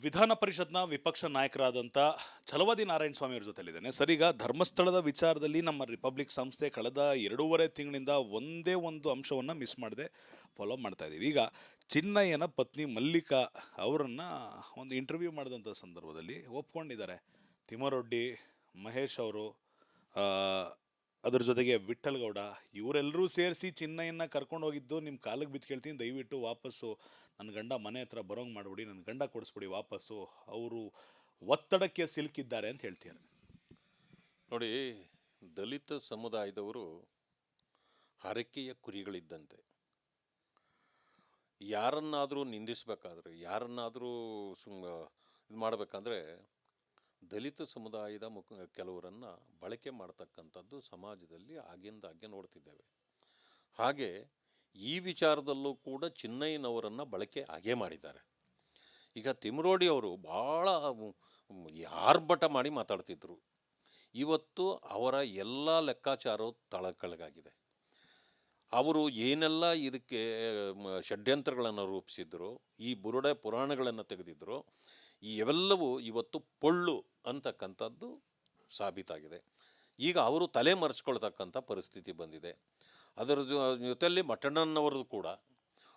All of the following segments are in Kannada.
ವಿಧಾನ ಪರಿಷತ್ನ ವಿಪಕ್ಷ ನಾಯಕರಾದಂಥ ಛಲವಾದಿ ನಾರಾಯಣ ಸ್ವಾಮಿ ಅವ್ರ ಜೊತೆಲಿದ್ದೇನೆ. ಸರ್, ಈಗ ಧರ್ಮಸ್ಥಳದ ವಿಚಾರದಲ್ಲಿ ನಮ್ಮ ರಿಪಬ್ಲಿಕ್ ಸಂಸ್ಥೆ ಕಳೆದ 2.5 ತಿಂಗಳಿಂದ ಒಂದೇ ಒಂದು ಅಂಶವನ್ನು ಮಿಸ್ ಮಾಡದೆ ಫಾಲೋ ಮಾಡ್ತಾ ಇದ್ದೀವಿ. ಈಗ ಚಿನ್ನಯ್ಯನ ಪತ್ನಿ ಮಲ್ಲಿಕಾ ಅವರನ್ನ ಒಂದು ಇಂಟರ್ವ್ಯೂ ಮಾಡಿದಂಥ ಸಂದರ್ಭದಲ್ಲಿ ಒಪ್ಕೊಂಡಿದ್ದಾರೆ. ತಿಮ್ಮರೊಡ್ಡಿ, ಮಹೇಶ್ ಅವರು, ಅದ್ರ ಜೊತೆಗೆ ವಿಠಲ್ ಗೌಡ ಇವರೆಲ್ಲರೂ ಸೇರಿಸಿ ಚಿನ್ನಯ್ಯನ ಕರ್ಕೊಂಡು ಹೋಗಿದ್ದು ನಿಮ್ಮ ಕಾಲಿಗೆ ಬಿದ್ದು ಕೇಳ್ತೀನಿ, ದಯವಿಟ್ಟು ವಾಪಸ್ಸು ನನ್ನ ಗಂಡ ಮನೆ ಹತ್ರ ಬರೋಂಗೆ ಮಾಡಿಬಿಡಿ, ನನ್ನ ಗಂಡ ಕೊಡಿಸ್ಬಿಡಿ ವಾಪಸ್ಸು, ಅವರು ಒತ್ತಡಕ್ಕೆ ಸಿಲುಕಿದ್ದಾರೆ ಅಂತ ಹೇಳ್ತಾರೆ. ನೋಡಿ, ದಲಿತ ಸಮುದಾಯದವರು ಹರಕೆಯ ಕುರಿಗಳಿದ್ದಂತೆ. ಯಾರನ್ನಾದರೂ ನಿಂದಿಸಬೇಕಾದ್ರೆ, ಯಾರನ್ನಾದರೂ ಇದು ಮಾಡಬೇಕಂದ್ರೆ ದಲಿತ ಸಮುದಾಯದ ಕೆಲವರನ್ನು ಬಳಕೆ ಮಾಡ್ತಕ್ಕಂಥದ್ದು ಸಮಾಜದಲ್ಲಿ ಆಗಿಂದಾಗ್ಗೆ ನೋಡ್ತಿದ್ದೇವೆ. ಹಾಗೆ ಈ ವಿಚಾರದಲ್ಲೂ ಕೂಡ ಚಿನ್ನಯ್ಯನವರನ್ನು ಬಳಕೆ ಹಾಗೇ ಮಾಡಿದ್ದಾರೆ. ಈಗ ತಿಮ್ಮರೋಡಿ ಅವರು ಭಾಳ ಆರ್ಭಟ ಮಾಡಿ ಮಾತಾಡ್ತಿದ್ರು. ಇವತ್ತು ಅವರ ಎಲ್ಲ ಲೆಕ್ಕಾಚಾರ ತಳಕಳಗಾಗಿದೆ. ಅವರು ಏನೆಲ್ಲ ಇದಕ್ಕೆ ಷಡ್ಯಂತ್ರಗಳನ್ನು ರೂಪಿಸಿದ್ರು, ಈ ಬುರುಡೆ ಪುರಾಣಗಳನ್ನು ತೆಗೆದಿದ್ರು, ಈ ಇವೆಲ್ಲವೂ ಇವತ್ತು ಪೊಳ್ಳು ಅಂತಕ್ಕಂಥದ್ದು ಸಾಬೀತಾಗಿದೆ. ಈಗ ಅವರು ತಲೆ ಮರೆಸ್ಕೊಳ್ತಕ್ಕಂಥ ಪರಿಸ್ಥಿತಿ ಬಂದಿದೆ. ಅದರ ಜೊತೆಯಲ್ಲಿ ಮಠಣ್ಣನವ್ರದ್ದು ಕೂಡ,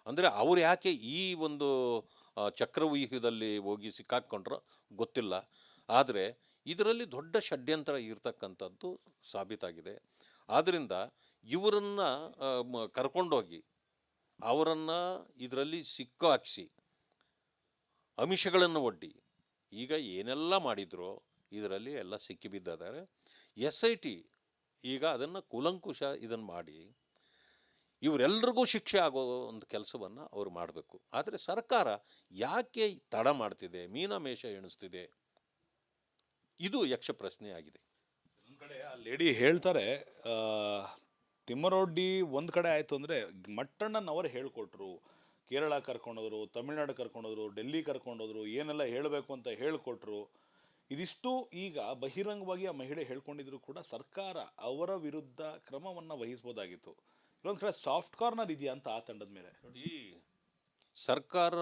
ಅಂದರೆ ಅವರು ಯಾಕೆ ಈ ಒಂದು ಚಕ್ರವ್ಯೂಹದಲ್ಲಿ ಹೋಗಿ ಸಿಕ್ಕಾಕ್ಕೊಂಡ್ರೋ ಗೊತ್ತಿಲ್ಲ. ಆದರೆ ಇದರಲ್ಲಿ ದೊಡ್ಡ ಷಡ್ಯಂತ್ರ ಇರತಕ್ಕಂಥದ್ದು ಸಾಬೀತಾಗಿದೆ. ಆದ್ದರಿಂದ ಇವರನ್ನು ಕರ್ಕೊಂಡೋಗಿ ಅವರನ್ನು ಇದರಲ್ಲಿ ಸಿಕ್ಕಾಕಿಸಿ ಆಮಿಷಗಳನ್ನು ಒಡ್ಡಿ ಈಗ ಏನೆಲ್ಲ ಮಾಡಿದ್ರೋ ಇದರಲ್ಲಿ ಎಲ್ಲ ಸಿಕ್ಕಿಬಿದ್ದಿದ್ದಾರೆ. SIT ಈಗ ಅದನ್ನು ಕೂಲಂಕುಷ ಇದನ್ನು ಮಾಡಿ ಇವರೆಲ್ಲರಿಗೂ ಶಿಕ್ಷೆ ಆಗೋ ಒಂದು ಕೆಲಸವನ್ನು ಅವರು ಮಾಡಬೇಕು. ಆದರೆ ಸರ್ಕಾರ ಯಾಕೆ ತಡ ಮಾಡ್ತಿದೆ, ಮೀನಮೇಷ ಎಣಿಸ್ತಿದೆ? ಇದು ಯಕ್ಷ ಪ್ರಶ್ನೆ ಆಗಿದೆ. ಒಂದು ಕಡೆ ಆ ಲೇಡಿ ಹೇಳ್ತಾರೆ, ತಿಮ್ಮರೊಡ್ಡಿ ಒಂದು ಕಡೆ ಆಯಿತು ಅಂದರೆ ಮಟ್ಟಣ್ಣನವರು ಹೇಳ್ಕೊಟ್ರು, ಕೇರಳ ಕರ್ಕೊಂಡೋದ್ರು, ತಮಿಳ್ನಾಡು ಕರ್ಕೊಂಡೋದ್ರು, ಡೆಲ್ಲಿ ಕರ್ಕೊಂಡೋದ್ರು, ಏನೆಲ್ಲ ಹೇಳಬೇಕು ಅಂತ ಹೇಳ್ಕೊಟ್ರು. ಇದಿಷ್ಟು ಈಗ ಬಹಿರಂಗವಾಗಿ ಆ ಮಹಿಳೆ ಹೇಳ್ಕೊಂಡಿದ್ರು ಕೂಡ ಸರ್ಕಾರ ಅವರ ವಿರುದ್ಧ ಕ್ರಮವನ್ನು ವಹಿಸ್ಬೋದಾಗಿತ್ತು. ಇನ್ನೊಂದು ಕಡೆ ಸಾಫ್ಟ್ ಕಾರ್ನರ್ ಇದೆಯಾ ಅಂತ ಆ ತಂಡದ ಮೇಲೆ. ನೋಡಿ, ಸರ್ಕಾರ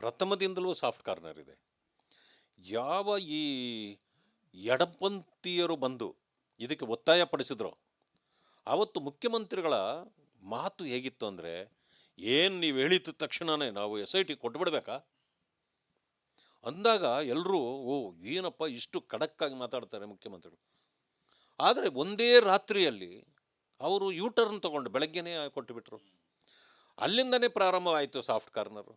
ಪ್ರಥಮದಿಂದಲೂ ಸಾಫ್ಟ್ ಕಾರ್ನರ್ ಇದೆ. ಯಾವ ಈ ಎಡಪಂಥೀಯರು ಬಂದು ಇದಕ್ಕೆ ಒತ್ತಾಯ ಪಡಿಸಿದ್ರು, ಆವತ್ತು ಮುಖ್ಯಮಂತ್ರಿಗಳ ಮಾತು ಹೇಗಿತ್ತು ಅಂದರೆ, ಏನು ನೀವು ಹೇಳಿದ ತಕ್ಷಣವೇ ನಾವು SIT ಕೊಟ್ಬಿಡ್ಬೇಕಾ ಅಂದಾಗ ಎಲ್ಲರೂ ಓ ಏನಪ್ಪ ಇಷ್ಟು ಖಡಕ್ಕಾಗಿ ಮಾತಾಡ್ತಾರೆ ಮುಖ್ಯಮಂತ್ರಿಗಳು. ಆದರೆ ಒಂದೇ ರಾತ್ರಿಯಲ್ಲಿ ಅವರು ಯೂಟರ್ನ್ ತಗೊಂಡು ಬೆಳಗ್ಗೆನೇ ಕೊಟ್ಟುಬಿಟ್ರು. ಅಲ್ಲಿಂದನೇ ಪ್ರಾರಂಭವಾಯಿತು ಸಾಫ್ಟ್ ಕಾರ್ನರು.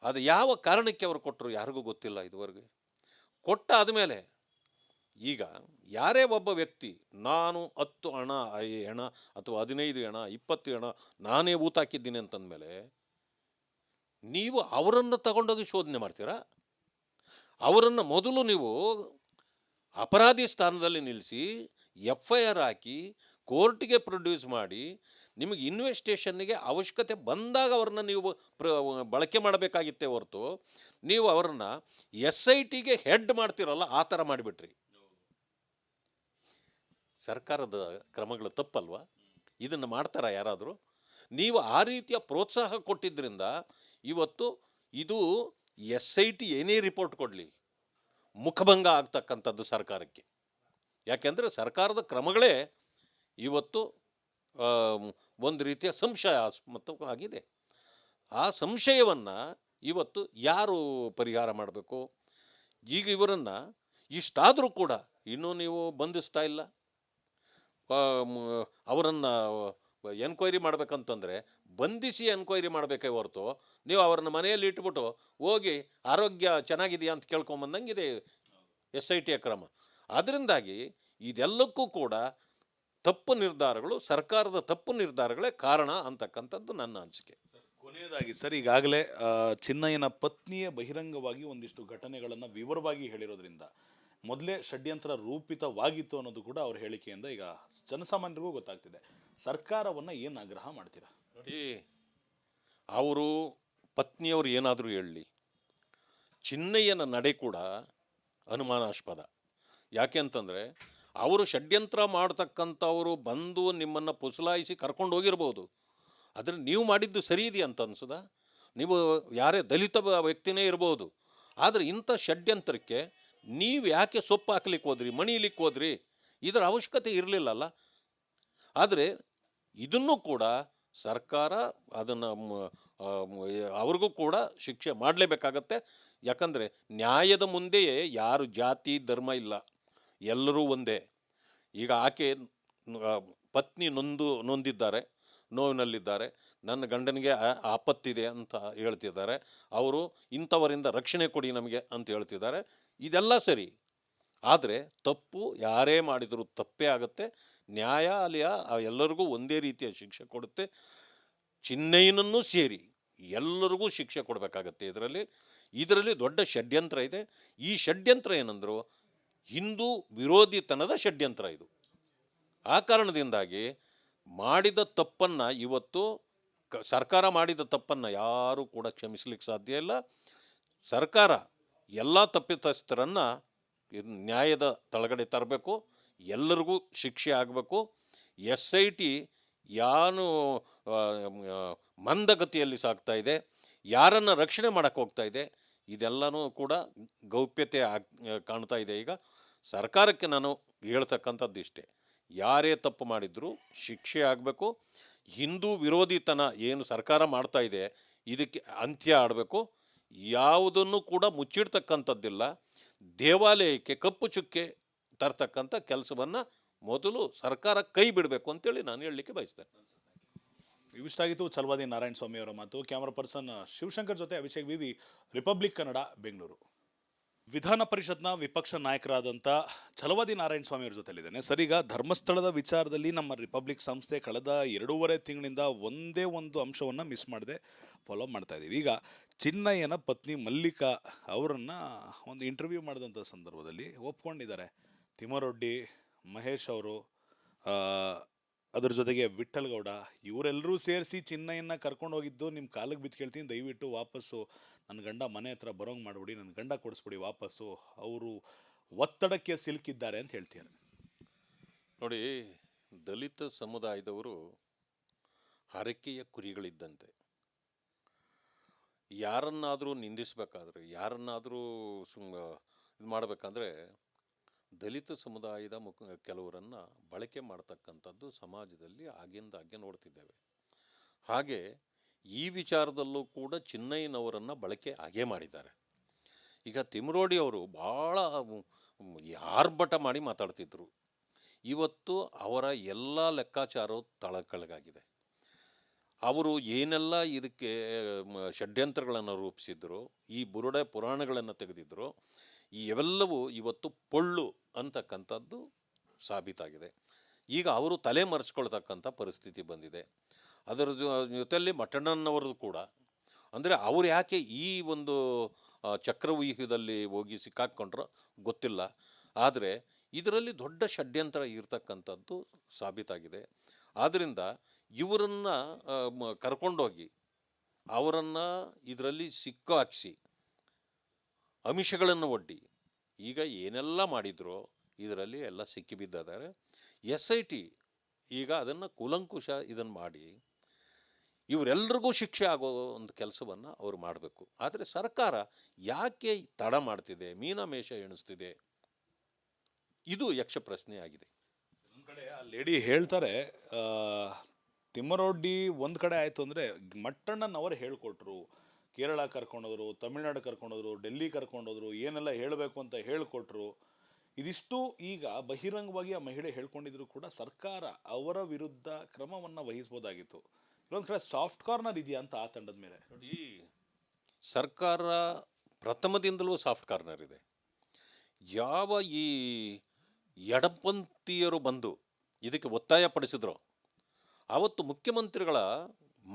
ಅದು ಯಾವ ಕಾರಣಕ್ಕೆ ಅವರು ಕೊಟ್ಟರು ಯಾರಿಗೂ ಗೊತ್ತಿಲ್ಲ ಇದುವರೆಗೆ. ಕೊಟ್ಟಾದಮೇಲೆ ಈಗ ಯಾರೇ ಒಬ್ಬ ವ್ಯಕ್ತಿ ನಾನು 10 ಹೆಣ ಅಥವಾ 15 ಹೆಣ 20 ಹೆಣ ನಾನೇ ಊತಾಕಿದ್ದೀನಿ ಅಂತಂದಮೇಲೆ ನೀವು ಅವರನ್ನು ತಗೊಂಡೋಗಿ ಶೋಧನೆ ಮಾಡ್ತೀರಾ? ಅವರನ್ನು ಮೊದಲು ನೀವು ಅಪರಾಧಿ ಸ್ಥಾನದಲ್ಲಿ ನಿಲ್ಲಿಸಿ FIR ಹಾಕಿ ಕೋರ್ಟಿಗೆ ಪ್ರೊಡ್ಯೂಸ್ ಮಾಡಿ ನಿಮಗೆ ಇನ್ವೆಸ್ಟಿಗೇಷನ್ನಿಗೆ ಅವಶ್ಯಕತೆ ಬಂದಾಗ ಅವ್ರನ್ನ ನೀವು ಬಳಕೆ ಮಾಡಬೇಕಾಗಿತ್ತೇ ಹೊರತು ನೀವು ಅವರನ್ನು SITಗೆ ಹೆಡ್ ಮಾಡ್ತಿರಲ್ಲ, ಆ ಥರ ಮಾಡಿಬಿಟ್ರಿ. ಸರ್ಕಾರದ ಕ್ರಮಗಳು ತಪ್ಪಲ್ವಾ? ಇದನ್ನು ಮಾಡ್ತಾರಾ ಯಾರಾದರೂ? ನೀವು ಆ ರೀತಿಯ ಪ್ರೋತ್ಸಾಹ ಕೊಟ್ಟಿದ್ದರಿಂದ ಇವತ್ತು ಇದು SIT ಏನೇ ರಿಪೋರ್ಟ್ ಕೊಡಲಿ ಮುಖಭಂಗ ಆಗ್ತಕ್ಕಂಥದ್ದು ಸರ್ಕಾರಕ್ಕೆ. ಯಾಕೆಂದರೆ ಸರ್ಕಾರದ ಕ್ರಮಗಳೇ ಇವತ್ತು ಒಂದು ರೀತಿಯ ಸಂಶಯಾಸ್ಪದವಾಗಿದೆ. ಆ ಸಂಶಯವನ್ನು ಇವತ್ತು ಯಾರು ಪರಿಹಾರ ಮಾಡಬೇಕು? ಈಗ ಇವರನ್ನು ಇಷ್ಟಾದರೂ ಕೂಡ ಇನ್ನೂ ನೀವು ಬಂಧಿಸ್ತಾ ಇಲ್ಲ. ಅವರನ್ನು ಎನ್ಕ್ವೈರಿ ಮಾಡಬೇಕಂತಂದರೆ ಬಂಧಿಸಿ ಎನ್ಕ್ವೈರಿ ಮಾಡಬೇಕೇ ಹೊರತು ನೀವು ಅವ್ರನ್ನ ಮನೆಯಲ್ಲಿ ಇಟ್ಬಿಟ್ಟು ಹೋಗಿ ಆರೋಗ್ಯ ಚೆನ್ನಾಗಿದೆಯಾ ಅಂತ ಕೇಳ್ಕೊಂಬಂದಂಗಿದೆ SITಯ ಕ್ರಮ. ಅದರಿಂದಾಗಿ ಇದೆಲ್ಲಕ್ಕೂ ಕೂಡ ತಪ್ಪು ನಿರ್ಧಾರಗಳು, ಸರ್ಕಾರದ ತಪ್ಪು ನಿರ್ಧಾರಗಳೇ ಕಾರಣ ಅಂತಕ್ಕಂಥದ್ದು ನನ್ನ ಅನಿಸಿಕೆ. ಕೊನೆಯದಾಗಿ ಸರ್, ಈಗಾಗಲೇ ಚಿನ್ನಯ್ಯನ ಪತ್ನಿಯೇ ಬಹಿರಂಗವಾಗಿ ಒಂದಿಷ್ಟು ಘಟನೆಗಳನ್ನು ವಿವರವಾಗಿ ಹೇಳಿರೋದ್ರಿಂದ ಮೊದಲೇ ಷಡ್ಯಂತ್ರ ರೂಪಿತವಾಗಿತ್ತು ಅನ್ನೋದು ಕೂಡ ಅವ್ರ ಹೇಳಿಕೆಯಿಂದ ಈಗ ಜನಸಾಮಾನ್ಯರಿಗೂ ಗೊತ್ತಾಗ್ತಿದೆ. ಸರ್ಕಾರವನ್ನು ಏನು ಆಗ್ರಹ ಮಾಡ್ತೀರಾ? ನೋಡಿ, ಅವರು ಪತ್ನಿಯವರು ಏನಾದರೂ ಹೇಳಲಿ, ಚಿನ್ನಯ್ಯನ ನಡೆ ಕೂಡ ಅನುಮಾನಾಸ್ಪದ. ಯಾಕೆ ಅಂತಂದರೆ ಅವರು ಷಡ್ಯಂತ್ರ ಮಾಡ್ತಕ್ಕಂಥವರು ಬಂದು ನಿಮ್ಮನ್ನು ಪುಸಲಾಯಿಸಿ ಕರ್ಕೊಂಡು ಹೋಗಿರ್ಬೋದು. ಆದರೆ ನೀವು ಮಾಡಿದ್ದು ಸರಿ ಇದೆಯಾ ಅಂತ ಅನ್ಸೋದಾ? ನೀವು ಯಾರೇ ದಲಿತ ವ್ಯಕ್ತಿನೇ ಇರ್ಬೋದು, ಆದರೆ ಇಂಥ ಷಡ್ಯಂತ್ರಕ್ಕೆ ನೀವು ಯಾಕೆ ಸೊಪ್ಪು ಹಾಕ್ಲಿಕ್ಕೆ ಹೋದ್ರಿ, ಮಣಿಲಿಕ್ಕೆ ಹೋದ್ರಿ? ಇದರ ಅವಶ್ಯಕತೆ ಇರಲಿಲ್ಲಲ್ಲ. ಆದರೆ ಇದನ್ನು ಕೂಡ ಸರ್ಕಾರ ಅದನ್ನು ಅವ್ರಿಗೂ ಕೂಡ ಶಿಕ್ಷೆ ಮಾಡಲೇಬೇಕಾಗತ್ತೆ. ಯಾಕಂದರೆ ನ್ಯಾಯದ ಮುಂದೆಯೇ ಯಾರು ಜಾತಿ ಧರ್ಮ ಇಲ್ಲ, ಎಲ್ಲರೂ ಒಂದೇ. ಈಗ ಆಕೆ ಪತ್ನಿ ನೊಂದಿದ್ದಾರೆ, ನೋವಿನಲ್ಲಿದ್ದಾರೆ, ನನ್ನ ಗಂಡನಿಗೆ ಆಪತ್ತಿದೆ ಅಂತ ಹೇಳ್ತಿದ್ದಾರೆ, ಅವರು ಇಂಥವರಿಂದ ರಕ್ಷಣೆ ಕೊಡಿ ನಮಗೆ ಅಂತ ಹೇಳ್ತಿದ್ದಾರೆ. ಇದೆಲ್ಲ ಸರಿ, ಆದರೆ ತಪ್ಪು ಯಾರೇ ಮಾಡಿದರೂ ತಪ್ಪೇ ಆಗುತ್ತೆ. ನ್ಯಾಯಾಲಯ ಎಲ್ಲರಿಗೂ ಒಂದೇ ರೀತಿಯ ಶಿಕ್ಷೆ ಕೊಡುತ್ತೆ. ಚಿನ್ನಯ್ಯನನ್ನೂ ಸೇರಿ ಎಲ್ಲರಿಗೂ ಶಿಕ್ಷೆ ಕೊಡಬೇಕಾಗತ್ತೆ. ಇದರಲ್ಲಿ ದೊಡ್ಡ ಷಡ್ಯಂತ್ರ ಇದೆ. ಈ ಷಡ್ಯಂತ್ರ ಏನಂದ್ರು ಹಿಂದೂ ವಿರೋಧಿತನದ ಷಡ್ಯಂತ್ರ ಇದು. ಆ ಕಾರಣದಿಂದಾಗಿ ಮಾಡಿದ ತಪ್ಪನ್ನು ಇವತ್ತು ಸರ್ಕಾರ ಮಾಡಿದ ತಪ್ಪನ್ನು ಯಾರೂ ಕೂಡ ಕ್ಷಮಿಸಲಿಕ್ಕೆ ಸಾಧ್ಯ ಇಲ್ಲ. ಸರ್ಕಾರ ಎಲ್ಲ ತಪ್ಪಿತಸ್ಥರನ್ನು ನ್ಯಾಯದ ತಳಗಡೆ ತರಬೇಕು, ಎಲ್ಲರಿಗೂ ಶಿಕ್ಷೆ ಆಗಬೇಕು. SIT ಯಾನು ಮಂದಗತಿಯಲ್ಲಿ ಸಾಗ್ತಾ ಇದೆ, ಯಾರನ್ನು ರಕ್ಷಣೆ ಮಾಡೋಕ್ಕೆ ಹೋಗ್ತಾ ಇದೆ, ಇದೆಲ್ಲನೂ ಕೂಡ ಗೌಪ್ಯತೆ ಕಾಣ್ತಾ ಇದೆ. ಈಗ ಸರ್ಕಾರಕ್ಕೆ ನಾನು ಹೇಳ್ತಕ್ಕಂಥದ್ದು ಇಷ್ಟೇ, ಯಾರೇ ತಪ್ಪು ಮಾಡಿದರೂ ಶಿಕ್ಷೆ ಆಗಬೇಕು. ಹಿಂದೂ ವಿರೋಧಿತನ ಏನು ಸರ್ಕಾರ ಮಾಡ್ತಾ ಇದೆ ಇದಕ್ಕೆ ಅಂತ್ಯ ಆಡಬೇಕು. ಯಾವುದನ್ನು ಕೂಡ ಮುಚ್ಚಿಡ್ತಕ್ಕಂಥದ್ದಿಲ್ಲ. ದೇವಾಲಯಕ್ಕೆ ಕಪ್ಪು ಚುಕ್ಕೆ ತರ್ತಕ್ಕಂಥ ಕೆಲಸವನ್ನು ಮೊದಲು ಸರ್ಕಾರ ಕೈ ಬಿಡಬೇಕು ಅಂತೇಳಿ ನಾನು ಹೇಳಲಿಕ್ಕೆ ಬಯಸ್ತೇನೆ. ಇವಿಷ್ಟಾಗಿತ್ತು ಛಲವಾದಿ ನಾರಾಯಣ ಸ್ವಾಮಿ ಅವರ ಮಾತು. ಕ್ಯಾಮರಾ ಪರ್ಸನ್ ಶಿವಶಂಕರ್ ಜೊತೆ ಅಭಿಷೇಕ್ ವಿವಿ, ರಿಪಬ್ಲಿಕ್ ಕನ್ನಡ, ಬೆಂಗಳೂರು. ವಿಧಾನ ಪರಿಷತ್ನ ವಿಪಕ್ಷ ನಾಯಕರಾದಂಥ ಛಲವಾದಿ ನಾರಾಯಣ ಸ್ವಾಮಿ ಅವರ ಜೊತೆಲಿದ್ದೇನೆ. ಸರ್, ಈಗ ಧರ್ಮಸ್ಥಳದ ವಿಚಾರದಲ್ಲಿ ನಮ್ಮ ರಿಪಬ್ಲಿಕ್ ಸಂಸ್ಥೆ ಕಳೆದ 2.5 ತಿಂಗಳಿಂದ ಒಂದೇ ಒಂದು ಅಂಶವನ್ನು ಮಿಸ್ ಮಾಡದೆ ಫಾಲೋ ಮಾಡ್ತಾ ಇದ್ದೀವಿ. ಈಗ ಚಿನ್ನಯ್ಯನ ಪತ್ನಿ ಮಲ್ಲಿಕಾ ಅವರನ್ನು ಒಂದು ಇಂಟರ್ವ್ಯೂ ಮಾಡಿದಂಥ ಸಂದರ್ಭದಲ್ಲಿ ಒಪ್ಕೊಂಡಿದ್ದಾರೆ. ತಿಮ್ಮರೊಡ್ಡಿ, ಮಹೇಶ್ ಅವರು, ಅದ್ರ ಜೊತೆಗೆ ವಿಠ್ಠಲ್ ಗೌಡ, ಇವರೆಲ್ಲರೂ ಸೇರಿಸಿ ಚಿನ್ನಯ್ಯನ ಕರ್ಕೊಂಡು ಹೋಗಿದ್ದು ನಿಮ್ಮ ಕಾಲಿಗೆ ಬಿದ್ದು ಕೇಳ್ತೀನಿ, ದಯವಿಟ್ಟು ವಾಪಸ್ಸು ನನ್ನ ಗಂಡ ಮನೆ ಹತ್ರ ಬರೋಂಗೆ ಮಾಡಿಬಿಡಿ, ನನ್ನ ಗಂಡ ಕೊಡಿಸ್ಬಿಡಿ ವಾಪಸ್ಸು, ಅವರು ಒತ್ತಡಕ್ಕೆ ಸಿಲುಕಿದ್ದಾರೆ ಅಂತ ಹೇಳ್ತಾರೆ. ನೋಡಿ, ದಲಿತ ಸಮುದಾಯದವರು ಹರಕೆಯ ಕುರಿಗಳಿದ್ದಂತೆ. ಯಾರನ್ನಾದರೂ ನಿಂದಿಸಬೇಕಾದ್ರೆ, ಯಾರನ್ನಾದರೂ ಇದು ಮಾಡಬೇಕಂದ್ರೆ ದಲಿತ ಸಮುದಾಯದ ಕೆಲವರನ್ನು ಬಳಕೆ ಮಾಡ್ತಕ್ಕಂಥದ್ದು ಸಮಾಜದಲ್ಲಿ ಆಗಿಂದಾಗೆ ನೋಡ್ತಿದ್ದೇವೆ. ಹಾಗೆ ಈ ವಿಚಾರದಲ್ಲೂ ಕೂಡ ಚಿನ್ನಯ್ಯನವರನ್ನು ಬಳಕೆ ಹಾಗೇ ಮಾಡಿದ್ದಾರೆ. ಈಗ ತಿಮ್ಮರೋಡಿ ಅವರು ಭಾಳ ಆರ್ಭಟ ಮಾಡಿ ಮಾತಾಡ್ತಿದ್ರು. ಇವತ್ತು ಅವರ ಎಲ್ಲ ಲೆಕ್ಕಾಚಾರ ತಳಕೆಳಗಾಗಿದೆ. ಅವರು ಏನೆಲ್ಲ ಇದಕ್ಕೆ ಷಡ್ಯಂತ್ರಗಳನ್ನು ರೂಪಿಸಿದ್ರು, ಈ ಬುರುಡೆ ಪುರಾಣಗಳನ್ನು ತೆಗೆದಿದ್ರು, ಈ ಇವೆಲ್ಲವೂ ಇವತ್ತು ಪೊಳ್ಳು ಅಂತಕ್ಕಂಥದ್ದು ಸಾಬೀತಾಗಿದೆ. ಈಗ ಅವರು ತಲೆ ಮರೆಸ್ಕೊಳ್ತಕ್ಕಂಥ ಪರಿಸ್ಥಿತಿ ಬಂದಿದೆ. ಅದರ ಜೊತೆಯಲ್ಲಿ ಮಠಣ್ಣನವರು ಕೂಡ, ಅಂದರೆ ಅವರು ಯಾಕೆ ಈ ಒಂದು ಚಕ್ರವ್ಯೂಹದಲ್ಲಿ ಹೋಗಿ ಸಿಕ್ಕಾಕ್ಕೊಂಡ್ರೋ ಗೊತ್ತಿಲ್ಲ. ಆದರೆ ಇದರಲ್ಲಿ ದೊಡ್ಡ ಷಡ್ಯಂತ್ರ ಇರತಕ್ಕಂಥದ್ದು ಸಾಬೀತಾಗಿದೆ. ಆದ್ದರಿಂದ ಇವರನ್ನು ಕರ್ಕೊಂಡೋಗಿ ಅವರನ್ನು ಇದರಲ್ಲಿ ಸಿಕ್ಕಾಕಿಸಿ ಆಮಿಷಗಳನ್ನು ಒಡ್ಡಿ ಈಗ ಏನೆಲ್ಲ ಮಾಡಿದ್ರೋ ಇದರಲ್ಲಿ ಎಲ್ಲ ಸಿಕ್ಕಿಬಿದ್ದಿದ್ದಾರೆ. SIT ಈಗ ಅದನ್ನು ಕೂಲಂಕುಷ ಇದನ್ನು ಮಾಡಿ ಇವರೆಲ್ಲರಿಗೂ ಶಿಕ್ಷೆ ಆಗೋ ಒಂದು ಕೆಲಸವನ್ನು ಅವರು ಮಾಡಬೇಕು. ಆದರೆ ಸರ್ಕಾರ ಯಾಕೆ ತಡ ಮಾಡ್ತಿದೆ, ಮೀನಮೇಷ ಎಣಿಸ್ತಿದೆ, ಇದು ಯಕ್ಷ ಪ್ರಶ್ನೆ ಆಗಿದೆ. ಒಂದು ಕಡೆ ಆ ಲೇಡಿ ಹೇಳ್ತಾರೆ, ತಿಮ್ಮರೊಡ್ಡಿ ಒಂದು ಕಡೆ ಆಯಿತು ಅಂದರೆ ಮಟ್ಟಣ್ಣನವರು ಹೇಳ್ಕೊಟ್ರು, ಕೇರಳ ಕರ್ಕೊಂಡೋದ್ರು, ತಮಿಳ್ನಾಡು ಕರ್ಕೊಂಡೋದ್ರು, ಡೆಲ್ಲಿ ಕರ್ಕೊಂಡೋದ್ರು, ಏನೆಲ್ಲ ಹೇಳಬೇಕು ಅಂತ ಹೇಳಿಕೊಟ್ರು. ಇದಿಷ್ಟು ಈಗ ಬಹಿರಂಗವಾಗಿ ಆ ಮಹಿಳೆ ಹೇಳ್ಕೊಂಡಿದ್ರು ಕೂಡ ಸರ್ಕಾರ ಅವರ ವಿರುದ್ಧ ಕ್ರಮವನ್ನು ವಹಿಸ್ಬೋದಾಗಿತ್ತು. ಇನ್ನೊಂದು ಕಡೆ ಸಾಫ್ಟ್ ಕಾರ್ನರ್ ಇದೆಯಾ ಅಂತ ಆ ತಂಡದ ಮೇಲೆ. ನೋಡಿ, ಸರ್ಕಾರ ಪ್ರಥಮದಿಂದಲೂ ಸಾಫ್ಟ್ ಕಾರ್ನರ್ ಇದೆ. ಯಾವ ಈ ಎಡಪಂಥೀಯರು ಬಂದು ಇದಕ್ಕೆ ಒತ್ತಾಯ ಪಡಿಸಿದ್ರು, ಆವತ್ತು ಮುಖ್ಯಮಂತ್ರಿಗಳ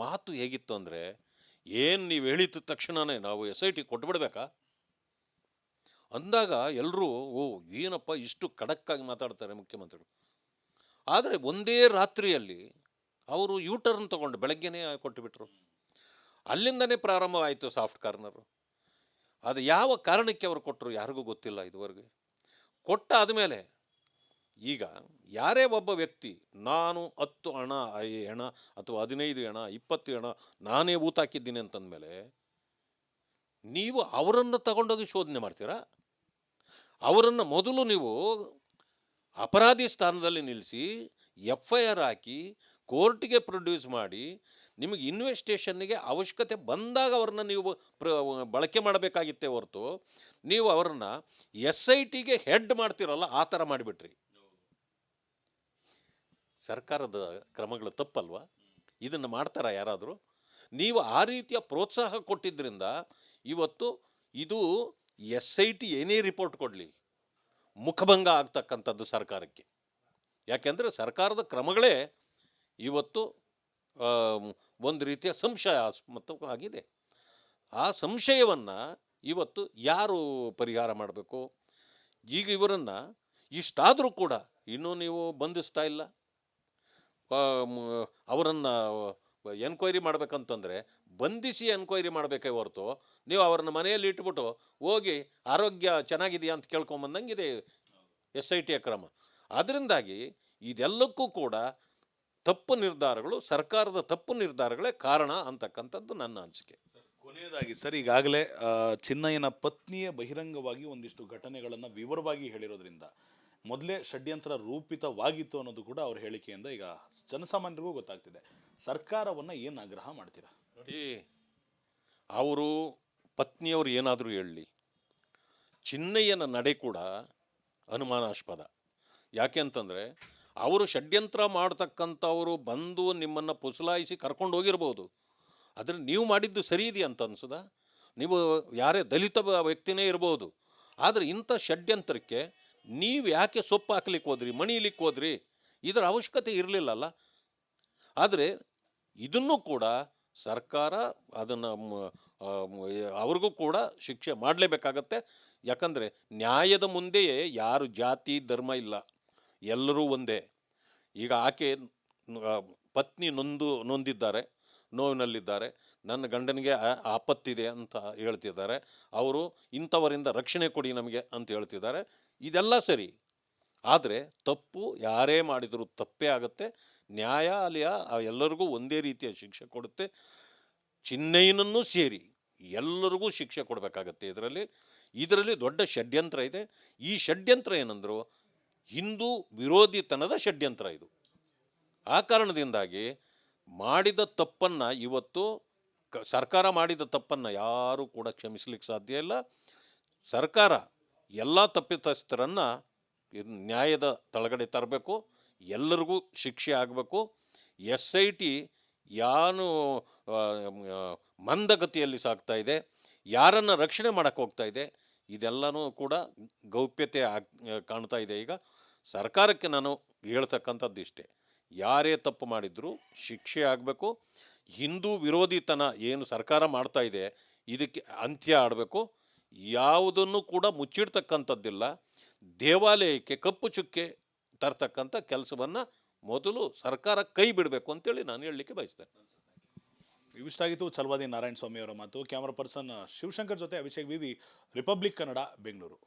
ಮಾತು ಹೇಗಿತ್ತು ಅಂದರೆ, ಏನು ನೀವು ಹೇಳಿದ ತಕ್ಷಣವೇ ನಾವು SIT ಕೊಟ್ಬಿಡ್ಬೇಕಾ ಅಂದಾಗ ಎಲ್ಲರೂ ಓ ಏನಪ್ಪ ಇಷ್ಟು ಖಡಕ್ಕಾಗಿ ಮಾತಾಡ್ತಾರೆ ಮುಖ್ಯಮಂತ್ರಿಗಳು. ಆದರೆ ಒಂದೇ ರಾತ್ರಿಯಲ್ಲಿ ಅವರು ಯೂಟರ್ನ್ ತಗೊಂಡು ಬೆಳಗ್ಗೆನೇ ಕೊಟ್ಟುಬಿಟ್ರು. ಅಲ್ಲಿಂದನೇ ಪ್ರಾರಂಭವಾಯಿತು ಸಾಫ್ಟ್ ಕಾರ್ನರು. ಅದು ಯಾವ ಕಾರಣಕ್ಕೆ ಅವರು ಕೊಟ್ಟರು ಯಾರಿಗೂ ಗೊತ್ತಿಲ್ಲ ಇದುವರೆಗೆ. ಕೊಟ್ಟಾದಮೇಲೆ ಈಗ ಯಾರೇ ಒಬ್ಬ ವ್ಯಕ್ತಿ ನಾನು 10 ಹೆಣ ಅಥವಾ 15 ಹೆಣ 20 ಹೆಣ ನಾನೇ ಊತ ಹಾಕಿದ್ದೀನಿ ಅಂತಂದಮೇಲೆ ನೀವು ಅವರನ್ನು ತಗೊಂಡೋಗಿ ಶೋಧನೆ ಮಾಡ್ತೀರಾ? ಅವರನ್ನು ಮೊದಲು ನೀವು ಅಪರಾಧಿ ಸ್ಥಾನದಲ್ಲಿ ನಿಲ್ಲಿಸಿ FIR ಹಾಕಿ ಕೋರ್ಟಿಗೆ ಪ್ರೊಡ್ಯೂಸ್ ಮಾಡಿ ನಿಮಗೆ ಇನ್ವೆಸ್ಟಿಗೇಷನ್ನಿಗೆ ಅವಶ್ಯಕತೆ ಬಂದಾಗ ಅವ್ರನ್ನ ನೀವು ಬಳಕೆ ಮಾಡಬೇಕಾಗಿತ್ತೇ ಹೊರತು ನೀವು ಅವರನ್ನು SITಗೆ ಹೆಡ್ ಮಾಡ್ತಿರಲ್ಲ, ಆ ಥರ ಮಾಡಿಬಿಟ್ರಿ. ಸರ್ಕಾರದ ಕ್ರಮಗಳು ತಪ್ಪಲ್ವಾ? ಇದನ್ನು ಮಾಡ್ತಾರಾ ಯಾರಾದರೂ? ನೀವು ಆ ರೀತಿಯ ಪ್ರೋತ್ಸಾಹ ಕೊಟ್ಟಿದ್ದರಿಂದ ಇವತ್ತು ಇದು SIT ಏನೇ ರಿಪೋರ್ಟ್ ಕೊಡಲಿ ಮುಖಭಂಗ ಆಗ್ತಕ್ಕಂಥದ್ದು ಸರ್ಕಾರಕ್ಕೆ. ಯಾಕೆಂದರೆ ಸರ್ಕಾರದ ಕ್ರಮಗಳೇ ಇವತ್ತು ಒಂದು ರೀತಿಯ ಸಂಶಯಾಸ್ಪದವಾಗಿದೆ. ಆ ಸಂಶಯವನ್ನು ಇವತ್ತು ಯಾರು ಪರಿಹಾರ ಮಾಡಬೇಕು? ಈಗ ಇವರನ್ನು ಇಷ್ಟಾದರೂ ಕೂಡ ಇನ್ನೂ ನೀವು ಬಂಧಿಸ್ತಾ ಇಲ್ಲ. ಅವರನ್ನು ಎನ್ಕ್ವೈರಿ ಮಾಡಬೇಕಂತಂದರೆ ಬಂಧಿಸಿ ಎನ್ಕ್ವೈರಿ ಮಾಡಬೇಕೇ ಹೊರತು ನೀವು ಅವ್ರನ್ನ ಮನೆಯಲ್ಲಿ ಇಟ್ಬಿಟ್ಟು ಹೋಗಿ ಆರೋಗ್ಯ ಚೆನ್ನಾಗಿದೆಯಾ ಅಂತ ಕೇಳ್ಕೊಂಬಂದಂಗಿದೆ SITಯ ಕ್ರಮ. ಅದರಿಂದಾಗಿ ಇದೆಲ್ಲಕ್ಕೂ ಕೂಡ ತಪ್ಪು ನಿರ್ಧಾರಗಳು, ಸರ್ಕಾರದ ತಪ್ಪು ನಿರ್ಧಾರಗಳೇ ಕಾರಣ ಅಂತಕ್ಕಂಥದ್ದು ನನ್ನ ಅನಿಸಿಕೆ. ಕೊನೆಯದಾಗಿ ಸರ್, ಈಗಾಗಲೇ ಚಿನ್ನಯ್ಯನ ಪತ್ನಿಯೇ ಬಹಿರಂಗವಾಗಿ ಒಂದಿಷ್ಟು ಘಟನೆಗಳನ್ನು ವಿವರವಾಗಿ ಹೇಳಿರೋದ್ರಿಂದ ಮೊದಲೇ ಷಡ್ಯಂತ್ರ ರೂಪಿತವಾಗಿತ್ತು ಅನ್ನೋದು ಕೂಡ ಅವ್ರ ಹೇಳಿಕೆಯಿಂದ ಈಗ ಜನಸಾಮಾನ್ಯರಿಗೂ ಗೊತ್ತಾಗ್ತಿದೆ. ಸರ್ಕಾರವನ್ನು ಏನು ಆಗ್ರಹ ಮಾಡ್ತೀರಾ? ನೋಡಿ, ಅವರು ಪತ್ನಿಯವರು ಏನಾದರೂ ಹೇಳಲಿ, ಚಿನ್ನಯ್ಯನ ನಡೆ ಕೂಡ ಅನುಮಾನಾಸ್ಪದ. ಯಾಕೆ ಅಂತಂದರೆ ಅವರು ಷಡ್ಯಂತ್ರ ಮಾಡ್ತಕ್ಕಂಥವರು ಬಂದು ನಿಮ್ಮನ್ನು ಪುಸಲಾಯಿಸಿ ಕರ್ಕೊಂಡು ಹೋಗಿರ್ಬೋದು. ಆದರೆ ನೀವು ಮಾಡಿದ್ದು ಸರಿ ಇದೆಯಾ ಅಂತ ಅನ್ಸೋದಾ? ನೀವು ಯಾರೇ ದಲಿತ ವ್ಯಕ್ತಿನೇ ಇರ್ಬೋದು, ಆದರೆ ಇಂಥ ಷಡ್ಯಂತ್ರಕ್ಕೆ ನೀವು ಯಾಕೆ ಸೊಪ್ಪು ಹಾಕ್ಲಿಕ್ಕೆ ಹೋದ್ರಿ, ಮಣಿಲಿಕ್ಕೆ ಹೋದ್ರಿ? ಇದರ ಅವಶ್ಯಕತೆ ಇರಲಿಲ್ಲಲ್ಲ. ಆದರೆ ಇದನ್ನು ಕೂಡ ಸರ್ಕಾರ ಅದನ್ನು ಅವ್ರಿಗೂ ಕೂಡ ಶಿಕ್ಷೆ ಮಾಡಲೇಬೇಕಾಗತ್ತೆ. ಯಾಕಂದರೆ ನ್ಯಾಯದ ಮುಂದೆಯೇ ಯಾರು ಜಾತಿ ಧರ್ಮ ಇಲ್ಲ, ಎಲ್ಲರೂ ಒಂದೇ. ಈಗ ಆಕೆ ಪತ್ನಿ ನೊಂದಿದ್ದಾರೆ, ನೋವಿನಲ್ಲಿದ್ದಾರೆ, ನನ್ನ ಗಂಡನಿಗೆ ಆಪತ್ತಿದೆ ಅಂತ ಹೇಳ್ತಿದ್ದಾರೆ. ಅವರು ಇಂಥವರಿಂದ ರಕ್ಷಣೆ ಕೊಡಿ ನಮಗೆ ಅಂತ ಹೇಳ್ತಿದ್ದಾರೆ. ಇದೆಲ್ಲ ಸರಿ, ಆದರೆ ತಪ್ಪು ಯಾರೇ ಮಾಡಿದರೂ ತಪ್ಪೇ ಆಗುತ್ತೆ. ನ್ಯಾಯಾಲಯ ಎಲ್ಲರಿಗೂ ಒಂದೇ ರೀತಿಯ ಶಿಕ್ಷೆ ಕೊಡುತ್ತೆ. ಚಿನ್ನಯ್ಯನನ್ನೂ ಸೇರಿ ಎಲ್ಲರಿಗೂ ಶಿಕ್ಷೆ ಕೊಡಬೇಕಾಗತ್ತೆ. ಇದರಲ್ಲಿ ದೊಡ್ಡ ಷಡ್ಯಂತ್ರ ಇದೆ. ಈ ಷಡ್ಯಂತ್ರ ಏನಂದ್ರು ಹಿಂದೂ ವಿರೋಧಿತನದ ಷಡ್ಯಂತ್ರ ಇದು. ಆ ಕಾರಣದಿಂದಾಗಿ ಮಾಡಿದ ತಪ್ಪನ್ನು ಇವತ್ತು ಸರ್ಕಾರ ಮಾಡಿದ ತಪ್ಪನ್ನು ಯಾರೂ ಕೂಡ ಕ್ಷಮಿಸಲಿಕ್ಕೆ ಸಾಧ್ಯ ಇಲ್ಲ. ಸರ್ಕಾರ ಎಲ್ಲ ತಪ್ಪಿತಸ್ಥರನ್ನು ನ್ಯಾಯದ ತಳಗಡೆ ತರಬೇಕು, ಎಲ್ಲರಿಗೂ ಶಿಕ್ಷೆ ಆಗಬೇಕು. SIT ಯಾನು ಮಂದಗತಿಯಲ್ಲಿ ಸಾಗ್ತಾ ಇದೆ, ಯಾರನ್ನು ರಕ್ಷಣೆ ಮಾಡೋಕ್ಕೆ ಹೋಗ್ತಾ ಇದೆ, ಇದೆಲ್ಲನೂ ಕೂಡ ಗೌಪ್ಯತೆ ಕಾಣ್ತಾ ಇದೆ. ಈಗ ಸರ್ಕಾರಕ್ಕೆ ನಾನು ಹೇಳ್ತಕ್ಕಂಥದ್ದು ಇಷ್ಟೇ, ಯಾರೇ ತಪ್ಪು ಮಾಡಿದರೂ ಶಿಕ್ಷೆ ಆಗಬೇಕು. ಹಿಂದೂ ವಿರೋಧಿತನ ಏನು ಸರ್ಕಾರ ಮಾಡ್ತಾ ಇದೆ ಇದಕ್ಕೆ ಅಂತ್ಯ ಆಡಬೇಕು. ಯಾವುದನ್ನು ಕೂಡ ಮುಚ್ಚಿಡ್ತಕ್ಕಂಥದ್ದಿಲ್ಲ. ದೇವಾಲಯಕ್ಕೆ ಕಪ್ಪು ಚುಕ್ಕೆ ತರ್ತಕ್ಕಂಥ ಕೆಲಸವನ್ನು ಮೊದಲು ಸರ್ಕಾರ ಕೈ ಬಿಡಬೇಕು ಅಂತೇಳಿ ನಾನು ಹೇಳಲಿಕ್ಕೆ ಬಯಸ್ತೇನೆ. ಇವಿಷ್ಟಾಗಿತ್ತು ಛಲವಾದಿ ನಾರಾಯಣ ಸ್ವಾಮಿ ಅವರ ಮಾತು. ಕ್ಯಾಮರಾ ಪರ್ಸನ್ ಶಿವಶಂಕರ್ ಜೊತೆ ಅಭಿಷೇಕ್ ವಿವಿ, ರಿಪಬ್ಲಿಕ್ ಕನ್ನಡ, ಬೆಂಗಳೂರು.